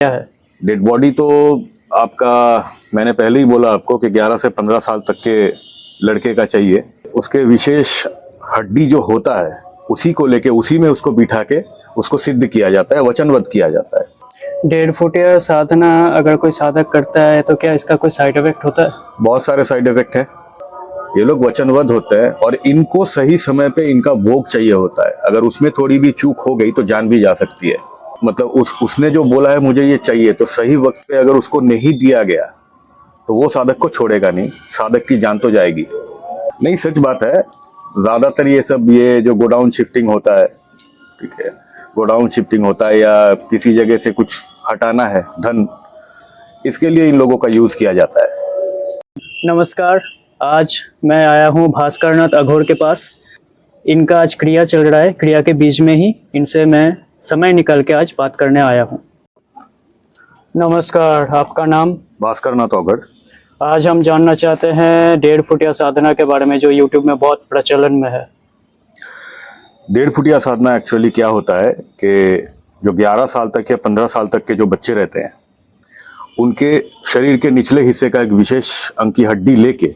क्या है? Dead body तो आपका, मैंने पहले ही बोला आपको कि 11 से 15 साल तक के लड़के का चाहिए। उसके विशेष हड्डी जो होता है उसी को लेके उसी में उसको बिठा के उसको सिद्ध किया जाता है, वचनबद्ध किया जाता है। 1.5 फुट या साधना अगर कोई साधक करता है तो क्या इसका कोई साइड इफेक्ट होता है? बहुत सारे साइड इफेक्ट हैं। ये लोग वचनबद्ध होते हैं और इनको सही समय पे इनका भोग चाहिए होता है। अगर उसमें थोड़ी भी चूक हो गई तो जान भी जा सकती है। मतलब उसने जो बोला है मुझे ये चाहिए, तो सही वक्त पे अगर उसको नहीं दिया गया तो वो साधक को छोड़ेगा नहीं, साधक की जान तो जाएगी। नहीं, सच बात है। ज्यादातर ये सब ये जो गोडाउन शिफ्टिंग होता है, ठीक है, गोडाउन शिफ्टिंग होता है या किसी जगह से कुछ हटाना है धन, इसके लिए इन लोगों का यूज किया जाता है। नमस्कार, आज मैं आया हूँ भास्करनाथ अघोर के पास। इनका आज क्रिया चल रहा है, क्रिया के बीच में ही इनसे मैं समय निकल के आज बात करने आया हूँ। नमस्कार, आपका नाम? भास्करनाथ अघोर। आज हम जानना चाहते हैं 1.5 फुटिया साधना के बारे में, जो यूट्यूब में बहुत प्रचलन में है। 1.5 फुटिया साधना एक्चुअली क्या होता है कि जो 11 साल तक या 15 साल तक के जो बच्चे रहते हैं उनके शरीर के निचले हिस्से का एक विशेष अंग की हड्डी लेके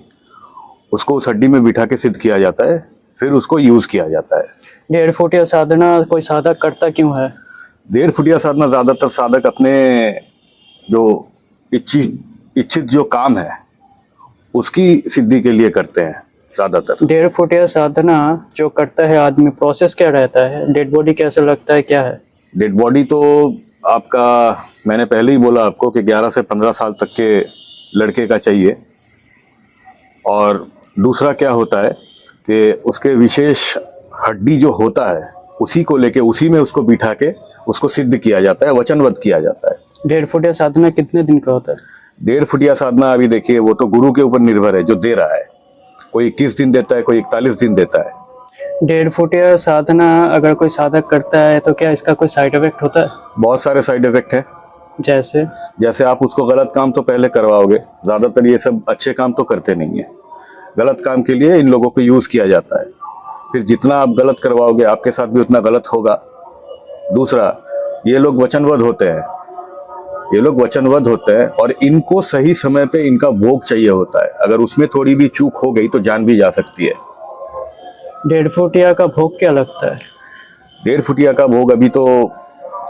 उसको उस हड्डी में बिठा के सिद्ध किया जाता है, फिर उसको यूज किया जाता है। 1.5 फुटिया साधना कोई साधक करता क्यों है? 1.5 फुटिया साधना ज्यादातर साधक अपने जो इच्छित जो काम है उसकी सिद्धि के लिए करते हैं ज्यादातर। 1.5 फुटिया साधना जो करता है आदमी, प्रोसेस क्या रहता है? डेड बॉडी कैसे लगता है, क्या है? डेड बॉडी तो आपका, मैंने पहले ही बोला आपको कि 11 से 15 साल तक के लड़के का चाहिए। और दूसरा क्या होता है कि उसके विशेष हड्डी जो होता है उसी को लेके उसी में उसको बिठा के उसको सिद्ध किया जाता है, वचनबद्ध किया जाता है। 1.5 फुटिया साधना कितने दिन का होता है? 1.5 फुटिया साधना अभी देखिए वो तो गुरु के ऊपर निर्भर है जो दे रहा है। कोई 21 दिन देता है, कोई 41 दिन देता है। 1.5 फुटिया साधना अगर कोई साधक करता है तो क्या इसका कोई साइड इफेक्ट होता है? बहुत सारे साइड इफेक्ट हैं। जैसे आप उसको गलत काम तो पहले करवाओगे, ज्यादातर ये सब अच्छे काम तो करते नहीं है। गलत काम के लिए इन लोगों को यूज किया जाता है। फिर जितना आप गलत करवाओगे आपके साथ भी उतना गलत होगा। दूसरा, ये लोग वचनबद्ध होते हैं, और इनको सही समय पे इनका भोग चाहिए होता है। अगर उसमें थोड़ी भी चूक हो गई तो जान भी जा सकती है। 1.5 फुटिया का भोग क्या लगता है? 1.5 फुटिया का भोग अभी तो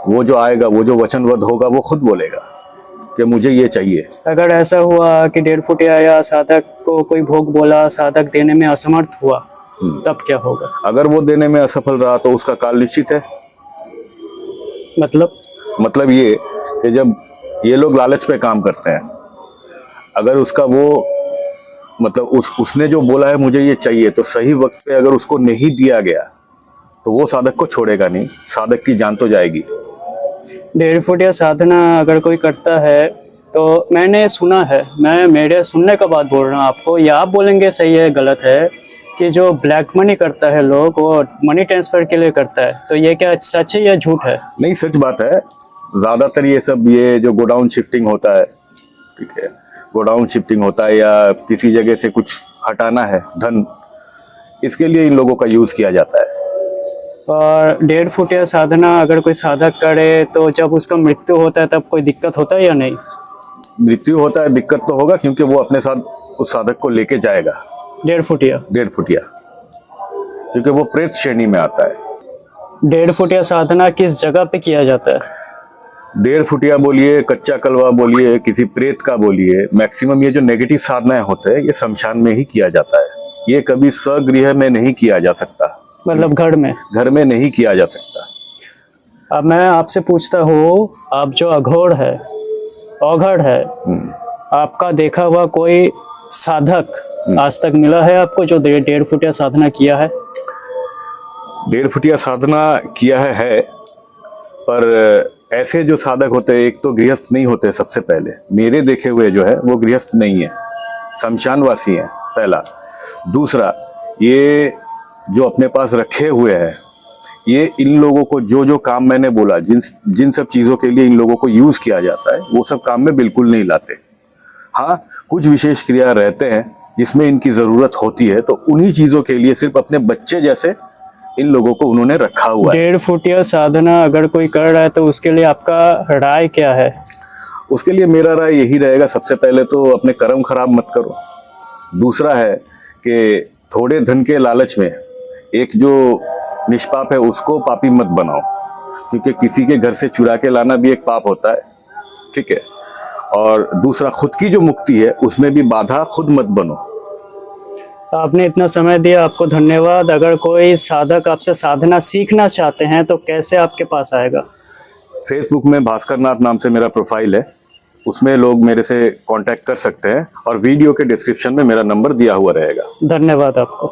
वो जो आएगा, वो जो वचनबद्ध होगा वो खुद बोलेगा कि मुझे ये चाहिए। अगर ऐसा हुआ कि 1.5 फुटिया या साधक को कोई भोग बोला, साधक देने में असमर्थ हुआ, तब क्या होगा? अगर वो देने में असफल रहा तो उसका काल निश्चित है। मतलब ये कि जब ये लोग लालच पे काम करते हैं, अगर उसका वो मतलब उसने जो बोला है मुझे ये चाहिए, तो सही वक्त पे अगर उसको नहीं दिया गया तो वो साधक को छोड़ेगा नहीं, साधक की जान तो जाएगी। 1.5 फुटिया साधना अगर कोई करता है तो मैंने सुना है, मैं मेरे सुनने का बात बोल रहा हूँ आपको, या आप बोलेंगे सही है गलत है, कि जो ब्लैक मनी करता है लोग वो मनी ट्रांसफर के लिए करता है, तो ये क्या सच है या झूठ है? नहीं, सच बात है। ज्यादातर ये सब ये जो गोडाउन शिफ्टिंग होता है, ठीक है, गोडाउन शिफ्टिंग होता है या किसी जगह से कुछ हटाना है धन, इसके लिए इन लोगों का यूज किया जाता है। और 1.5 फुटिया साधना अगर कोई साधक करे तो जब उसका मृत्यु होता है तब कोई दिक्कत होता है या नहीं? मृत्यु होता है, दिक्कत तो होगा, क्योंकि वो अपने साथ उस साधक को लेके जाएगा। 1.5 फुटिया, क्योंकि वो प्रेत श्रेणी में आता है। 1.5 फुटिया साधना किस जगह पे किया जाता है? 1.5 फुटिया बोलिए, कच्चा कलवा बोलिए, किसी प्रेत का बोलिए, मैक्सिमम ये जो नेगेटिव साधनाएं होते हैं ये शमशान में ही किया जाता है। ये कभी स्वगृह में नहीं किया जा सकता, मतलब घर में नहीं किया जा सकता। अब मैं आपसे पूछता हूँ, आप जो अघोर है, आपका देखा हुआ कोई साधक आज तक मिला है आपको जो 1.5 फुटिया साधना किया है? 1.5 फुटिया साधना किया है, पर ऐसे जो साधक होते हैं, एक तो गृहस्थ नहीं होते। सबसे पहले मेरे देखे हुए जो है वो गृहस्थ नहीं है, शमशानवासी है, पहला। दूसरा, ये जो अपने पास रखे हुए हैं, ये इन लोगों को जो काम मैंने बोला, जिन सब चीज़ों के लिए इन लोगों को यूज़ किया जाता है, वो सब काम में बिल्कुल नहीं लाते। हाँ, कुछ विशेष क्रिया रहते हैं जिसमें इनकी ज़रूरत होती है, तो उन्हीं चीज़ों के लिए सिर्फ अपने बच्चे जैसे इन लोगों को उन्होंने रखा हुआ है। 1.5 फुटिया साधना अगर कोई कर रहा है तो उसके लिए आपका राय क्या है? उसके लिए मेरा राय यही रहेगा, सबसे पहले तो अपने कर्म खराब मत करो। दूसरा है कि थोड़े धन के लालच में एक जो निष्पाप है उसको पापी मत बनाओ, क्योंकि किसी के घर से चुरा के लाना भी एक पाप होता है, ठीक है। और दूसरा, खुद की जो मुक्ति है उसमें भी बाधा खुद मत बनो। आपने इतना समय दिया, आपको धन्यवाद। अगर कोई साधक आपसे साधना सीखना चाहते हैं तो कैसे आपके पास आएगा? फेसबुक में भास्कर नाथ नाम से मेरा प्रोफाइल है, उसमें लोग मेरे से कांटेक्ट कर सकते हैं और वीडियो के डिस्क्रिप्शन में मेरा नंबर दिया हुआ रहेगा। धन्यवाद आपको।